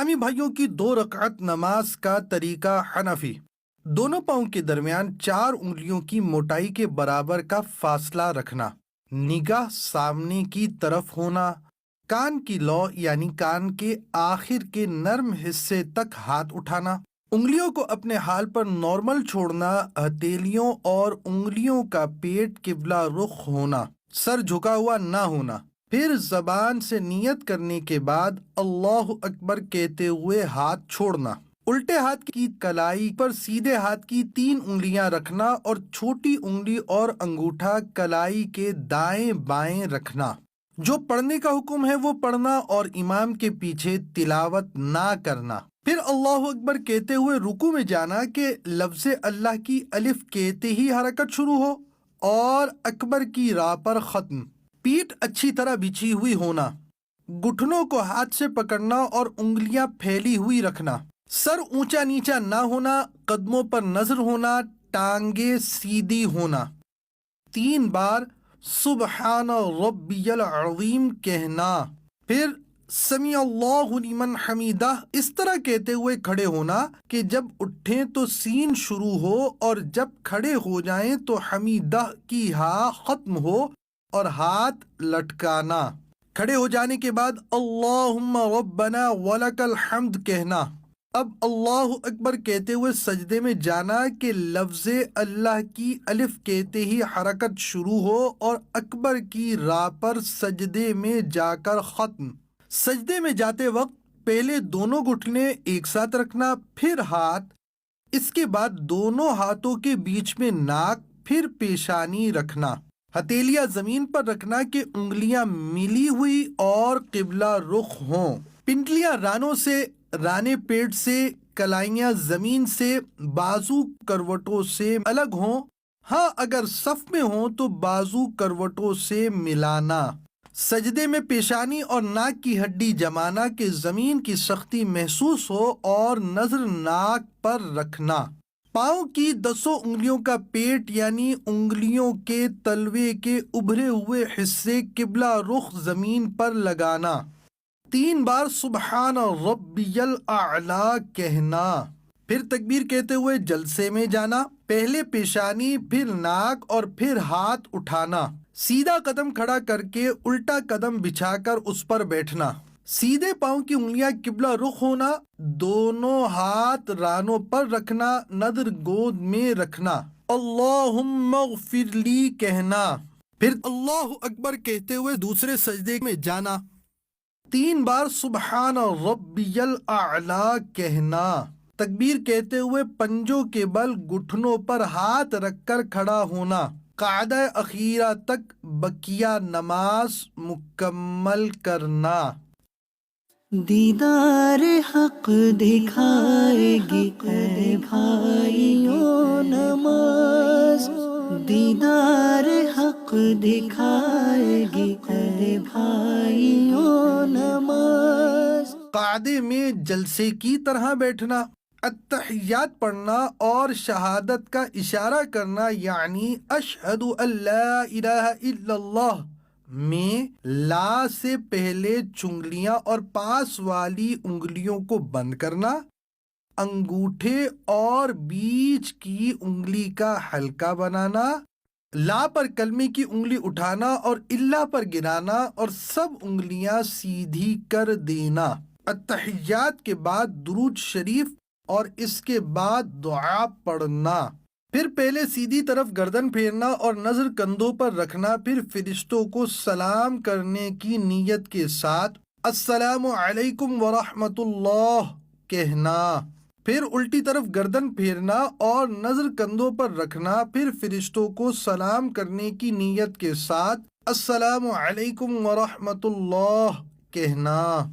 اسلامی بھائیوں کی 2 رکعت نماز کا طریقہ حنفی۔ دونوں پاؤں کے درمیان 4 انگلیوں کی موٹائی کے برابر کا فاصلہ رکھنا، نگاہ سامنے کی طرف ہونا، کان کی لو یعنی کان کے آخر کے نرم حصے تک ہاتھ اٹھانا، انگلیوں کو اپنے حال پر نارمل چھوڑنا، ہتھیلیوں اور انگلیوں کا پیٹ قبلہ رخ ہونا، سر جھکا ہوا نہ ہونا۔ پھر زبان سے نیت کرنے کے بعد اللہ اکبر کہتے ہوئے ہاتھ چھوڑنا، الٹے ہاتھ کی کلائی پر سیدھے ہاتھ کی 3 انگلیاں رکھنا اور چھوٹی انگلی اور انگوٹھا کلائی کے دائیں بائیں رکھنا۔ جو پڑھنے کا حکم ہے وہ پڑھنا اور امام کے پیچھے تلاوت نہ کرنا۔ پھر اللہ اکبر کہتے ہوئے رکوع میں جانا کہ لفظ اللہ کی الف کہتے ہی حرکت شروع ہو اور اکبر کی راہ پر ختم۔ پیٹھ اچھی طرح بچھی ہوئی ہونا، گھٹنوں کو ہاتھ سے پکڑنا اور انگلیاں پھیلی ہوئی رکھنا، سر اونچا نیچا نہ ہونا، قدموں پر نظر ہونا، ٹانگیں سیدھی ہونا، 3 بار سبحان ربی العظیم کہنا، پھر سمیع اللہ لمن حمیدہ اس طرح کہتے ہوئے کھڑے ہونا کہ جب اٹھیں تو سین شروع ہو اور جب کھڑے ہو جائیں تو حمیدہ کی ہاء ختم ہو اور ہاتھ لٹکانا۔ کھڑے ہو جانے کے بعد اللہم ربنا ولک الحمد کہنا۔ اب اللہ اکبر کہتے ہوئے سجدے میں جانا کہ لفظ اللہ کی الف کہتے ہی حرکت شروع ہو اور اکبر کی راہ پر سجدے میں جا کر ختم۔ سجدے میں جاتے وقت پہلے دونوں گھٹنے ایک ساتھ رکھنا، پھر ہاتھ، اس کے بعد دونوں ہاتھوں کے بیچ میں ناک، پھر پیشانی رکھنا، ہتھیلیاں زمین پر رکھنا کہ انگلیاں ملی ہوئی اور قبلہ رخ ہوں، پنڈلیاں رانوں سے، رانے پیٹ سے، کلائیاں زمین سے، بازو کروٹوں سے الگ ہوں، ہاں اگر صف میں ہوں تو بازو کروٹوں سے ملانا، سجدے میں پیشانی اور ناک کی ہڈی جمانا کہ زمین کی سختی محسوس ہو اور نظر ناک پر رکھنا، پاؤں کی 10 انگلیوں کا پیٹ یعنی انگلیوں کے تلوے کے ابھرے ہوئے حصے قبلہ رخ زمین پر لگانا، 3 بار سبحان ربی الاعلی کہنا، پھر تکبیر کہتے ہوئے جلسے میں جانا، پہلے پیشانی، پھر ناک اور پھر ہاتھ اٹھانا، سیدھا قدم کھڑا کر کے الٹا قدم بچھا کر اس پر بیٹھنا، سیدھے پاؤں کی انگلیاں قبلہ رخ ہونا، دونوں ہاتھ رانوں پر رکھنا، نظر گود میں رکھنا، اللہم اغفر لی کہنا، پھر اللہ اکبر کہتے ہوئے دوسرے سجدے میں جانا، 3 بار سبحان ربی الاعلی کہنا، تکبیر کہتے ہوئے پنجوں کے بل گھٹنوں پر ہاتھ رکھ کر کھڑا ہونا، قاعدہ اخیرہ تک بقیہ نماز مکمل کرنا۔ دیدار حق دکھائے گی اے بھائیوں نماز، دیدار حق دکھائے گی اے بھائیوں نماز۔ قاعدے میں جلسے کی طرح بیٹھنا، التحیات پڑھنا اور شہادت کا اشارہ کرنا یعنی اشہد ان لا الہ الا اللہ میں لا سے پہلے چنگلیاں اور پاس والی انگلیوں کو بند کرنا، انگوٹھے اور بیچ کی انگلی کا حلقہ بنانا، لا پر کلمے کی انگلی اٹھانا اور اللہ پر گرانا اور سب انگلیاں سیدھی کر دینا، التحیات کے بعد درود شریف اور اس کے بعد دعا پڑھنا، پھر پہلے سیدھی طرف گردن پھیرنا اور نظر کندھوں پر رکھنا، پھر فرشتوں کو سلام کرنے کی نیت کے ساتھ السلام علیکم ورحمۃ اللہ کہنا، پھر الٹی طرف گردن پھیرنا اور نظر کندھوں پر رکھنا، پھر فرشتوں کو سلام کرنے کی نیت کے ساتھ السلام علیکم ورحمۃ اللہ کہنا۔